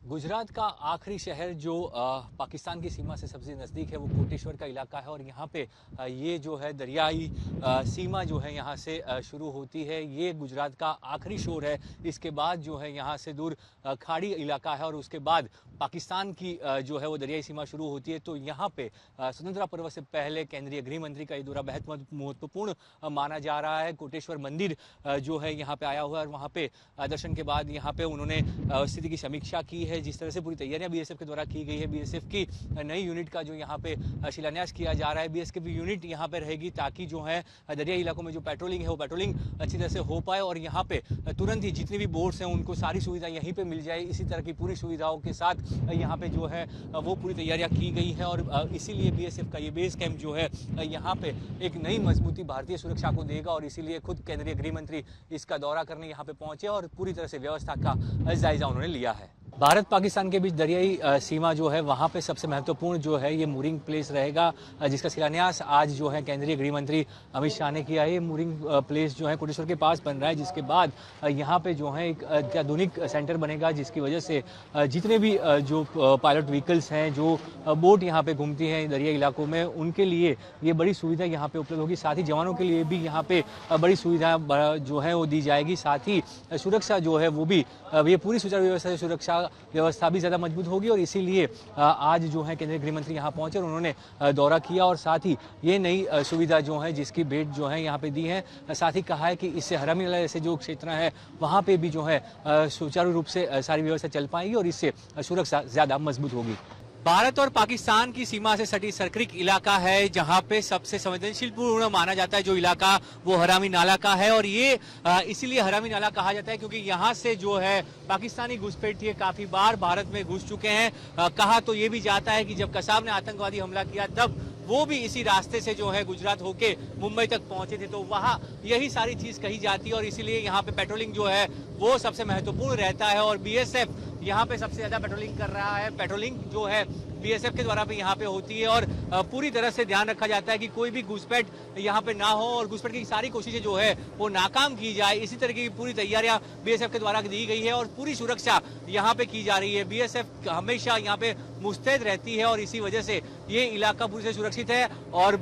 गुजरात का आखिरी शहर जो पाकिस्तान की सीमा से सबसे नज़दीक है वो कोटेश्वर का इलाका है और यहाँ पे ये जो है दरियाई सीमा जो है यहाँ से शुरू होती है। ये गुजरात का आखिरी शोर है। इसके बाद जो है यहाँ से दूर खाड़ी इलाका है और उसके बाद पाकिस्तान की जो है वो दरियाई सीमा शुरू होती है। तो यहाँ पे स्वतंत्रता पर्व से पहले केंद्रीय गृह मंत्री का ये दौरा बेहद महत्वपूर्ण माना जा रहा है। कोटेश्वर मंदिर जो है यहाँ पे आया हुआ है और वहाँ पे दर्शन के बाद यहाँ पे उन्होंने स्थिति की समीक्षा की है। जिस तरह से पूरी तैयारियां बीएसएफ के द्वारा की गई है, बीएसएफ की नई यूनिट का जो यहाँ पे शिलान्यास किया जा रहा है। बीएसएफ की यूनिट यहाँ पे रहेगी ताकि जो है दरियाई इलाकों में जो पेट्रोलिंग है वो पेट्रोलिंग अच्छी तरह से हो पाए और यहाँ पे तुरंत ही जितनी भी बोट्स हैं उनको सारी सुविधा यहीं पे मिल जाए। इसी तरह की पूरी सुविधाओं के साथ यहाँ पे जो है वो पूरी तैयारियां की गई है और इसीलिए बीएसएफ का ये बेस कैंप जो है यहाँ पे एक नई मजबूती भारतीय सुरक्षा को देगा और इसीलिए खुद केंद्रीय गृह मंत्री इसका दौरा करने यहाँ पे पहुंचे और पूरी तरह से व्यवस्था का जायजा उन्होंने लिया है। भारत पाकिस्तान के बीच दरियाई सीमा जो है वहाँ पे सबसे महत्वपूर्ण जो है ये मूरिंग प्लेस रहेगा, जिसका शिलान्यास आज जो है केंद्रीय गृह मंत्री अमित शाह ने किया है। ये मूरिंग प्लेस जो है कोटेश्वर के पास बन रहा है, जिसके बाद यहाँ पे जो है एक अत्याधुनिक सेंटर बनेगा, जिसकी वजह से जितने भी जो पायलट व्हीकल्स हैं, जो बोट यहाँ पे घूमती हैं दरियाई इलाकों में, उनके लिए ये बड़ी सुविधा यहाँ पे उपलब्ध होगी। साथ ही जवानों के लिए भी यहाँ पे बड़ी सुविधा जो है वो दी जाएगी। साथ ही सुरक्षा जो है वो भी ये पूरी सुचारू व्यवस्था से सुरक्षा व्यवस्था भी ज़्यादा मजबूत होगी और इसीलिए आज जो है केंद्रीय गृह मंत्री यहाँ पहुंचे और उन्होंने दौरा किया और साथ ही ये नई सुविधा जो है जिसकी भेंट जो है यहाँ पे दी है। साथ ही कहा है कि इससे हरामी नाला जैसे जो क्षेत्र है वहाँ पे भी जो है सुचारू रूप से सारी व्यवस्था चल पाएगी और इससे सुरक्षा ज़्यादा मजबूत होगी। भारत और पाकिस्तान की सीमा से सटी सर्किक इलाका है जहां पे सबसे संवेदनशील पूर्ण माना जाता है जो इलाका वो हरामी नाला का है और ये इसीलिए हरामी नाला कहा जाता है क्योंकि यहां से जो है पाकिस्तानी घुसपैठिए काफी बार भारत में घुस चुके हैं। कहा तो ये भी जाता है कि जब कसाब ने आतंकवादी हमला किया तब वो भी इसी रास्ते से जो है गुजरात होके मुंबई तक पहुंचे थे, तो वहाँ यही सारी चीज कही जाती है और इसीलिए यहाँ पे पेट्रोलिंग जो है वो सबसे महत्वपूर्ण रहता है और बीएसएफ यहाँ पे सबसे ज्यादा पेट्रोलिंग कर रहा है। पेट्रोलिंग जो है बीएसएफ के द्वारा भी यहाँ पे होती है और पूरी तरह से ध्यान रखा जाता है कि कोई भी घुसपैठ यहाँ पे ना हो और घुसपैठ की सारी कोशिशें जो है वो नाकाम की जाए। इसी तरह की पूरी तैयारियां बीएसएफ के द्वारा दी गई है और पूरी सुरक्षा यहाँ पे की जा रही है। बीएसएफ हमेशा यहाँ पे मुस्तैद रहती है और इसी वजह से ये इलाका पूरी से सुरक्षित है और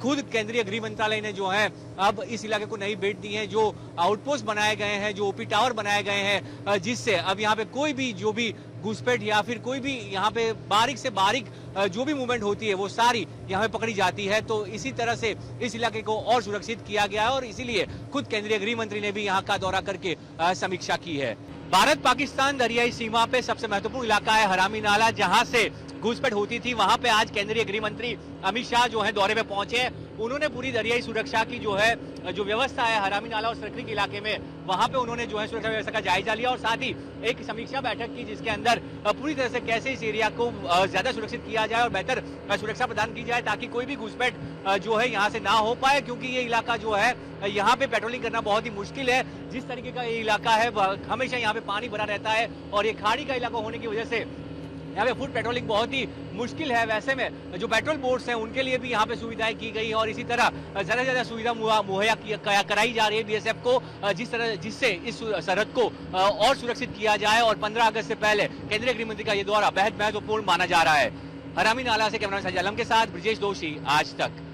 खुद केंद्रीय गृह मंत्रालय ने जो है अब इस इलाके को नई भेंट दी है, जो आउटपोस्ट बनाए गए हैं, जो ओपी टावर बनाए गए हैं, जिससे अब यहाँ पे कोई भी जो भी घुसपैठ या फिर कोई भी यहाँ पे बारीक से बारीक जो भी मूवमेंट होती है वो सारी यहाँ पे पकड़ी जाती है। तो इसी तरह से इस इलाके को और सुरक्षित किया गया है और इसीलिए खुद केंद्रीय गृह मंत्री ने भी यहाँ का दौरा करके समीक्षा की है। भारत पाकिस्तान दरियाई सीमा पे सबसे महत्वपूर्ण इलाका है हरामी नाला, जहां से घुसपैठ होती थी। वहां पे आज केंद्रीय गृह मंत्री अमित शाह जो है दौरे पे पहुंचे। उन्होंने पूरी दरियाई सुरक्षा की जो व्यवस्था है हरामी नाला और सर्किक इलाके में, वहां पे उन्होंने जो है सुरक्षा व्यवस्था का जायजा लिया और साथ ही एक समीक्षा बैठक की जिसके अंदर पूरी तरह से कैसे इस एरिया को ज्यादा सुरक्षित किया जाए और बेहतर सुरक्षा प्रदान की जाए ताकि कोई भी घुसपैठ जो है यहाँ से ना हो पाए, क्योंकि ये इलाका जो है यहाँ पे पेट्रोलिंग करना बहुत ही मुश्किल है। जिस तरीके का ये इलाका है हमेशा यहाँ पे पानी भरा रहता है और ये खाड़ी का इलाका होने की वजह से यहाँ पे फुट पेट्रोलिंग बहुत ही मुश्किल है। वैसे में जो पेट्रोल बोट्स हैं उनके लिए भी यहाँ पे सुविधाएं की गई है और इसी तरह ज्यादा से ज्यादा सुविधा मुहैया कराई जा रही है बीएसएफ को, जिससे इस सरहद को और सुरक्षित किया जाए और 15 अगस्त से पहले केंद्रीय गृह मंत्री का ये दौरा बेहद महत्वपूर्ण माना जा रहा है। हरामी नाला से कैमरा संजय आलम के साथ ब्रिजेश दोषी, आज तक।